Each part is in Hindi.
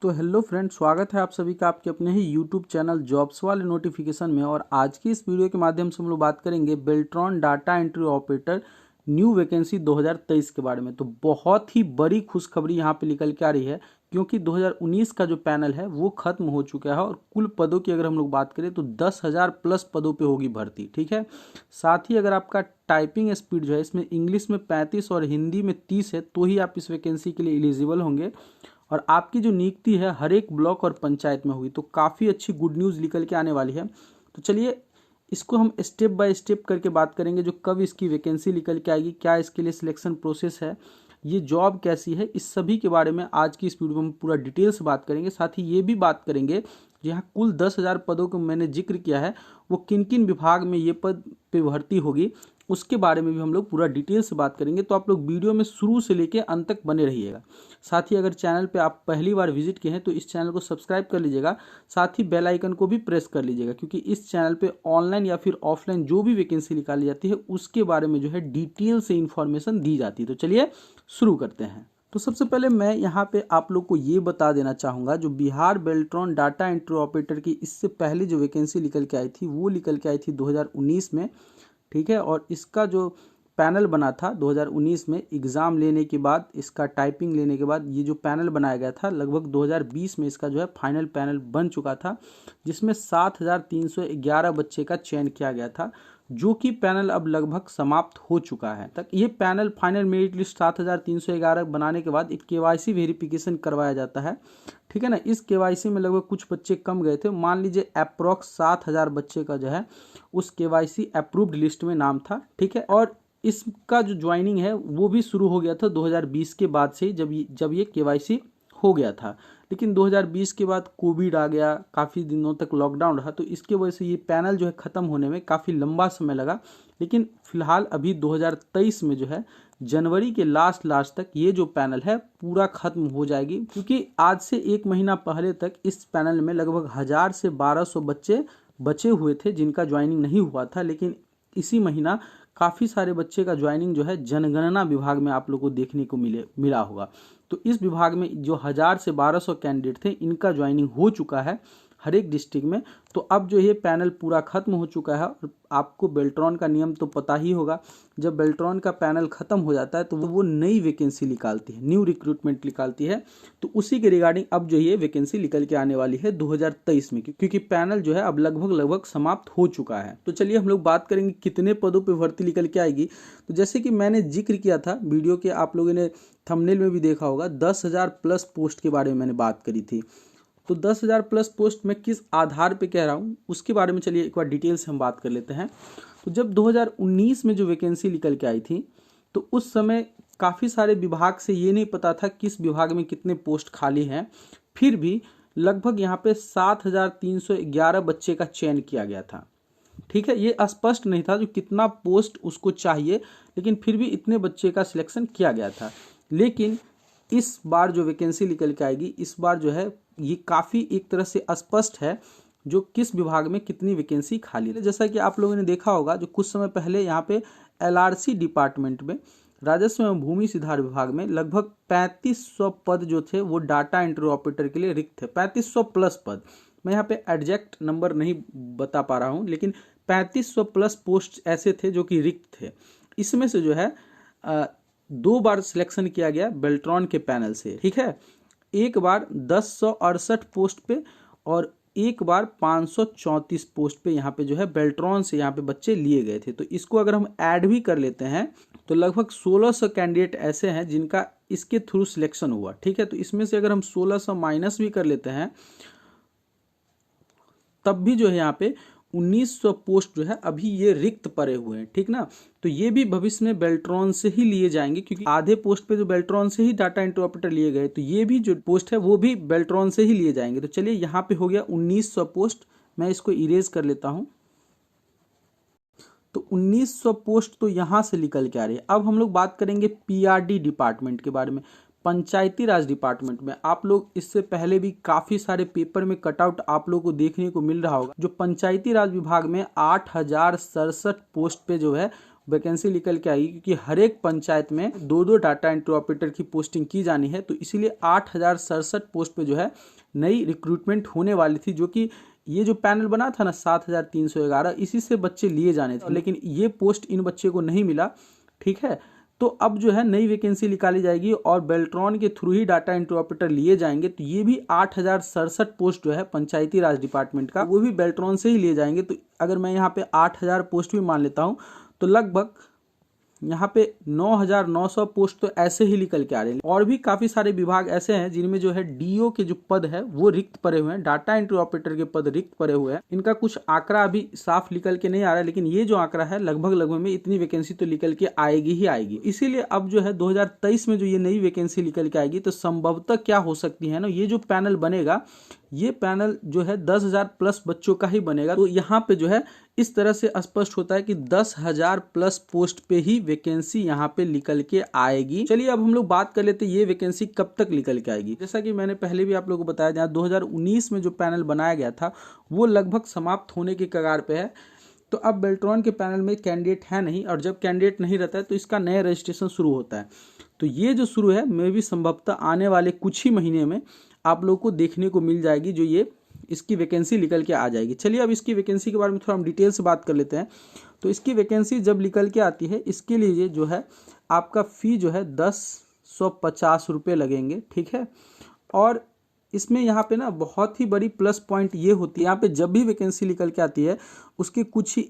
तो हेलो फ्रेंड, स्वागत है आप सभी का आपके अपने ही यूट्यूब चैनल जॉब्स वाले नोटिफिकेशन में। और आज की इस वीडियो के माध्यम से हम लोग बात करेंगे Beltron data entry operator new vacancy 2023 के बारे में। तो बहुत ही बड़ी खुशखबरी यहाँ पे निकल के आ रही है, क्योंकि 2019 का जो पैनल है वो खत्म हो चुका है। और कुल पदों की अगर हम लोग बात करें तो 10,000 प्लस पदों पे होगी भर्ती। ठीक है, साथ ही अगर आपका टाइपिंग स्पीड जो है इसमें इंग्लिश में 35 और हिंदी में 30 है तो ही आप इस वैकेंसी के लिए एलिजिबल होंगे। और आपकी जो नियुक्ति है हर एक ब्लॉक और पंचायत में हुई, तो काफ़ी अच्छी गुड न्यूज़ निकल के आने वाली है। तो चलिए इसको हम स्टेप बाय स्टेप करके बात करेंगे, जो कब इसकी वैकेंसी निकल के आएगी, क्या इसके लिए सिलेक्शन प्रोसेस है, ये जॉब कैसी है, इस सभी के बारे में आज की इस वीडियो में हम पूरा डिटेल से बात करेंगे। साथ ही ये भी बात करेंगे यहाँ कुल 10,000 पदों को मैंने जिक्र किया है, वो किन किन विभाग में ये पद पे भर्ती होगी, उसके बारे में भी हम लोग पूरा डिटेल से बात करेंगे। तो आप लोग वीडियो में शुरू से लेके अंत तक बने रहिएगा। साथ ही अगर चैनल पे आप पहली बार विजिट किए हैं तो इस चैनल को सब्सक्राइब कर लीजिएगा, साथ ही बेल आइकन को भी प्रेस कर लीजिएगा, क्योंकि इस चैनल पे ऑनलाइन या फिर ऑफलाइन जो भी वैकेंसी निकाली जाती है उसके बारे में जो है डिटेल से इन्फॉर्मेशन दी जाती है। तो चलिए शुरू करते हैं। तो सबसे पहले मैं यहाँ पे आप लोग को ये बता देना चाहूँगा, जो Bihar Beltron data entry operator की इससे पहले जो वैकेंसी निकल के आई थी वो निकल के आई थी 2019 में। ठीक है, और इसका जो पैनल बना था 2019 में, एग्ज़ाम लेने के बाद, इसका टाइपिंग लेने के बाद ये जो पैनल बनाया गया था, लगभग 2020 में इसका जो है फाइनल पैनल बन चुका था, जिसमें 7,311 बच्चे का चयन किया गया था, जो कि पैनल अब लगभग समाप्त हो चुका है। तक ये पैनल फाइनल मेरिट लिस्ट 7,311 बनाने के बाद एक केवाईसी वेरिफिकेशन करवाया जाता है। ठीक है ना, इस केवाईसी में लगभग कुछ बच्चे कम गए थे, मान लीजिए अप्रॉक्स 7,000 बच्चे का जो है उस केवाईसी अप्रूव्ड लिस्ट में नाम था। ठीक है, और इसका जो ज्वाइनिंग है वो भी शुरू हो गया था 2020 के बाद से, जब ये केवाईसी हो गया था। लेकिन 2020 के बाद कोविड आ गया, काफ़ी दिनों तक लॉकडाउन रहा, तो इसके वजह से ये पैनल जो है ख़त्म होने में काफ़ी लंबा समय लगा। लेकिन फिलहाल अभी 2023 में जो है जनवरी के लास्ट तक ये जो पैनल है पूरा खत्म हो जाएगी, क्योंकि आज से एक महीना पहले तक इस पैनल में लगभग 1000 से 1200 बच्चे बचे हुए थे जिनका ज्वाइनिंग नहीं हुआ था। लेकिन इसी महीना काफ़ी सारे बच्चे का ज्वाइनिंग जो है जनगणना विभाग में आप लोग को देखने को मिला होगा। तो इस विभाग में जो 1000 से 1200 कैंडिडेट थे, इनका ज्वाइनिंग हो चुका है हर एक डिस्ट्रिक्ट में। तो अब जो ये पैनल पूरा खत्म हो चुका है। और आपको बेल्ट्रॉन का नियम तो पता ही होगा, जब बेल्ट्रॉन का पैनल खत्म हो जाता है तो वो नई वैकेंसी निकालती है, न्यू रिक्रूटमेंट निकालती है। तो उसी के रिगार्डिंग अब जो ये वैकेंसी निकल के आने वाली है 2023 में, क्योंकि पैनल जो है अब लगभग समाप्त हो चुका है। तो चलिए हम लोग बात करेंगे कितने पदों पर भर्ती निकल के आएगी। तो जैसे कि मैंने जिक्र किया था वीडियो के, आप लोगों ने थंबनेल में भी देखा होगा, 10,000 प्लस पोस्ट के बारे में मैंने बात करी थी। तो 10,000 प्लस पोस्ट मैं किस आधार पे कह रहा हूँ उसके बारे में चलिए एक बार डिटेल से हम बात कर लेते हैं। तो जब 2019 में जो वैकेंसी निकल के आई थी, तो उस समय काफ़ी सारे विभाग से ये नहीं पता था किस विभाग में कितने पोस्ट खाली हैं। फिर भी लगभग यहाँ पे 7,311 बच्चे का चयन किया गया था। ठीक है, ये स्पष्ट नहीं था जो कितना पोस्ट उसको चाहिए, लेकिन फिर भी इतने बच्चे का सिलेक्शन किया गया था। लेकिन इस बार जो वैकेंसी निकल के आएगी, इस बार जो है ये काफ़ी एक तरह से स्पष्ट है जो किस विभाग में कितनी वैकेंसी खाली है। जैसा कि आप लोगों ने देखा होगा, जो कुछ समय पहले यहाँ पे एलआरसी डिपार्टमेंट में, राजस्व एवं भूमि सुधार विभाग में लगभग 3500 पद जो थे वो डाटा एंट्री ऑपरेटर के लिए रिक्त थे। 3500 प्लस पद, मैं यहाँ पे एग्जैक्ट नंबर नहीं बता पा रहा हूँ, लेकिन 3500 प्लस पोस्ट ऐसे थे जो कि रिक्त थे। इसमें से जो है 2 बार सिलेक्शन किया गया बेल्ट्रॉन के पैनल से। ठीक है, एक बार 1068 पोस्ट पे और एक बार 534 पोस्ट पे यहाँ पे जो है बेल्ट्रॉन से यहाँ पे बच्चे लिए गए थे। तो इसको अगर हम ऐड भी कर लेते हैं तो लगभग 1600 कैंडिडेट ऐसे हैं जिनका इसके थ्रू सिलेक्शन हुआ। ठीक है, तो इसमें से अगर हम 1600 माइनस भी कर लेते हैं तब भी जो है यहाँ पे 1900 पोस्ट जो है अभी ये रिक्त पड़े हुए हैं। ठीक ना, तो ये भी भविष्य में बेल्ट्रॉन से ही लिए जाएंगे, क्योंकि आधे पोस्ट पे जो बेल्ट्रॉन से ही डाटा एंट्री ऑपरेटर लिए गए, तो ये भी जो पोस्ट है वो भी बेल्ट्रॉन से ही लिए जाएंगे। तो चलिए यहाँ पे हो गया 1900 पोस्ट, मैं इसको इरेज कर लेता हूँ। तो 1900 पोस्ट तो यहाँ से निकल के आ रही है। अब हम लोग बात करेंगे पीआरडी डिपार्टमेंट के बारे में, पंचायती राज डिपार्टमेंट में। आप लोग इससे पहले भी काफ़ी सारे पेपर में कटआउट आप लोगों को देखने को मिल रहा होगा। जो पंचायती राज विभाग में 8,067 पोस्ट पे जो है वैकेंसी निकल के आएगी, क्योंकि हर एक पंचायत में 2-2 डाटा एंट्री ऑपरेटर की पोस्टिंग की जानी है। तो इसीलिए 8067 पोस्ट पे जो है नई रिक्रूटमेंट होने वाली थी, जो कि ये जो पैनल बना था ना 7311, इसी से बच्चे लिए जाने थे, लेकिन ये पोस्ट इन बच्चे को नहीं मिला। ठीक है, तो अब जो है नई वैकेंसी निकाली जाएगी और बेल्ट्रॉन के थ्रू ही डाटा एंट्री ऑपरेटर लिए जाएंगे। तो ये भी 8067 पोस्ट जो है पंचायती राज डिपार्टमेंट का, वो भी बेल्ट्रॉन से ही लिए जाएंगे। तो अगर मैं यहाँ पे 8000 पोस्ट भी मान लेता हूँ तो लगभग यहाँ पे 9900 पोस्ट तो ऐसे ही निकल के आ रहे हैं। और भी काफी सारे विभाग ऐसे हैं जिनमें जो है डीओ के जो पद है वो रिक्त पड़े हुए हैं, डाटा एंट्री ऑपरेटर के पद रिक्त पड़े हुए हैं। इनका कुछ आंकड़ा अभी साफ निकल के नहीं आ रहा है, लेकिन ये जो आंकड़ा है लगभग में इतनी वैकेंसी तो निकल के आएगी ही आएगी। इसीलिए अब जो है 2023 में जो ये नई वैकेंसी निकल के आएगी तो संभवतः क्या हो सकती है ना, ये जो पैनल बनेगा, ये पैनल जो है 10,000 प्लस बच्चों का ही बनेगा। तो यहाँ पे जो है इस तरह से स्पष्ट होता है कि 10,000 प्लस पोस्ट पे ही वैकेंसी यहाँ पे निकल के आएगी। चलिए अब हम लोग बात कर लेते हैं ये वैकेंसी कब तक निकल के आएगी। जैसा कि मैंने पहले भी आप लोगों को बताया, जहाँ 2019 में जो पैनल बनाया गया था वो लगभग समाप्त होने की कगार पे है। तो अब बेल्ट्रॉन के पैनल में कैंडिडेट है नहीं, और जब कैंडिडेट नहीं रहता है तो इसका नया रजिस्ट्रेशन शुरू होता है। तो ये जो शुरू है मैं भी संभवतः आने वाले कुछ ही महीने में आप लोगों को देखने को मिल जाएगी, जो ये इसकी वैकेंसी निकल के आ जाएगी। चलिए अब इसकी वैकेंसी के बारे में थोड़ा हम डिटेल से बात कर लेते हैं। तो इसकी वैकेंसी जब निकल के आती है, इसके लिए जो है आपका फ़ी जो है 1050 रुपये लगेंगे। ठीक है, और इसमें यहाँ पे ना बहुत ही बड़ी प्लस पॉइंट ये होती है, यहाँ पे जब भी वैकेंसी निकल के आती है उसके कुछ ही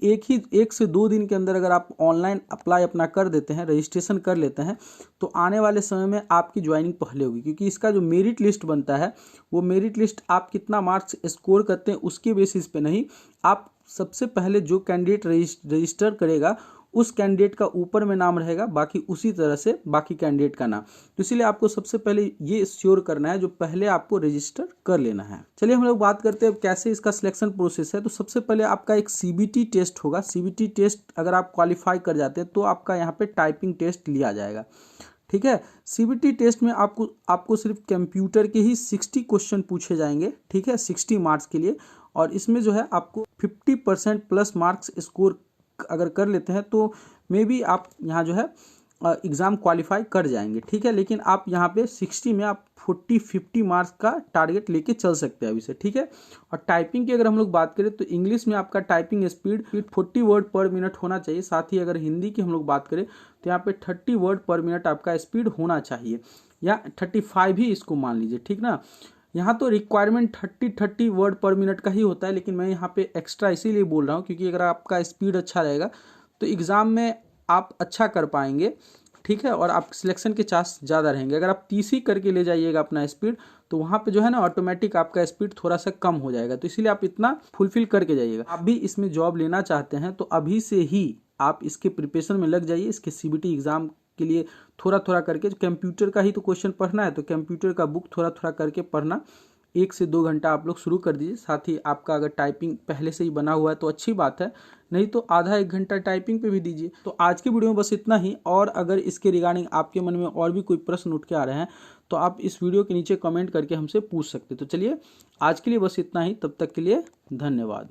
1 से 2 दिन के अंदर अगर आप ऑनलाइन अप्लाई अपना कर देते हैं, रजिस्ट्रेशन कर लेते हैं, तो आने वाले समय में आपकी ज्वाइनिंग पहले होगी। क्योंकि इसका जो मेरिट लिस्ट बनता है वो मेरिट लिस्ट आप कितना मार्क्स स्कोर करते हैं उसके बेसिस पे नहीं, आप सबसे पहले जो कैंडिडेट रजिस्टर करेगा उस कैंडिडेट का ऊपर में नाम रहेगा, बाकी उसी तरह से बाकी कैंडिडेट का नाम। तो इसीलिए आपको सबसे पहले ये श्योर करना है, जो पहले आपको रजिस्टर कर लेना है। चलिए हम लोग बात करते हैं कैसे इसका सिलेक्शन प्रोसेस है। तो सबसे पहले आपका एक सीबीटी टेस्ट होगा। सीबीटी टेस्ट अगर आप क्वालिफाई कर जाते हैं तो आपका यहाँ पे टाइपिंग टेस्ट लिया जाएगा। ठीक है, सीबीटी टेस्ट में आपको सिर्फ कंप्यूटर के ही 60 क्वेश्चन पूछे जाएंगे। ठीक है, 60 मार्क्स के लिए, और इसमें जो है आपको 50% प्लस मार्क्स स्कोर अगर कर लेते हैं तो मे बी आप यहाँ जो है एग्ज़ाम क्वालिफाई कर जाएंगे। ठीक है, लेकिन आप यहाँ पे 60 में आप 40-50 मार्क्स का टारगेट लेके चल सकते हैं अभी से। ठीक है, और टाइपिंग की अगर हम लोग बात करें तो इंग्लिश में आपका टाइपिंग स्पीड 40 वर्ड पर मिनट होना चाहिए। साथ ही अगर हिंदी की हम लोग बात करें तो यहाँ पे 30 वर्ड पर मिनट आपका स्पीड होना चाहिए, या 35 ही इसको मान लीजिए। ठीक ना, यहाँ तो रिक्वायरमेंट 30 वर्ड पर मिनट का ही होता है, लेकिन मैं यहाँ पे एक्स्ट्रा इसीलिए बोल रहा हूँ क्योंकि अगर आपका स्पीड अच्छा रहेगा तो एग्ज़ाम में आप अच्छा कर पाएंगे। ठीक है, और आप सिलेक्शन के चांस ज़्यादा रहेंगे। अगर आप 30 ही करके ले जाइएगा अपना स्पीड तो वहाँ पे जो है ना ऑटोमेटिक आपका स्पीड थोड़ा सा कम हो जाएगा। तो इसीलिए आप इतना फुलफिल करके जाइएगा। आप भी इसमें जॉब लेना चाहते हैं तो अभी से ही आप इसके प्रिपरेशन में लग जाइए। इसके सीबीटी एग्ज़ाम के लिए थोड़ा थोड़ा करके, कंप्यूटर का ही तो क्वेश्चन पढ़ना है तो कंप्यूटर का बुक थोड़ा थोड़ा करके पढ़ना 1 से 2 घंटा आप लोग शुरू कर दीजिए। साथ ही आपका अगर टाइपिंग पहले से ही बना हुआ है तो अच्छी बात है, नहीं तो आधा 1 घंटा टाइपिंग पे भी दीजिए। तो आज के वीडियो में बस इतना ही, और अगर इसके रिगार्डिंग आपके मन में और भी कोई प्रश्न उठ के आ रहे हैं तो आप इस वीडियो के नीचे कमेंट करके हमसे पूछ सकते। तो चलिए आज के लिए बस इतना ही, तब तक के लिए धन्यवाद।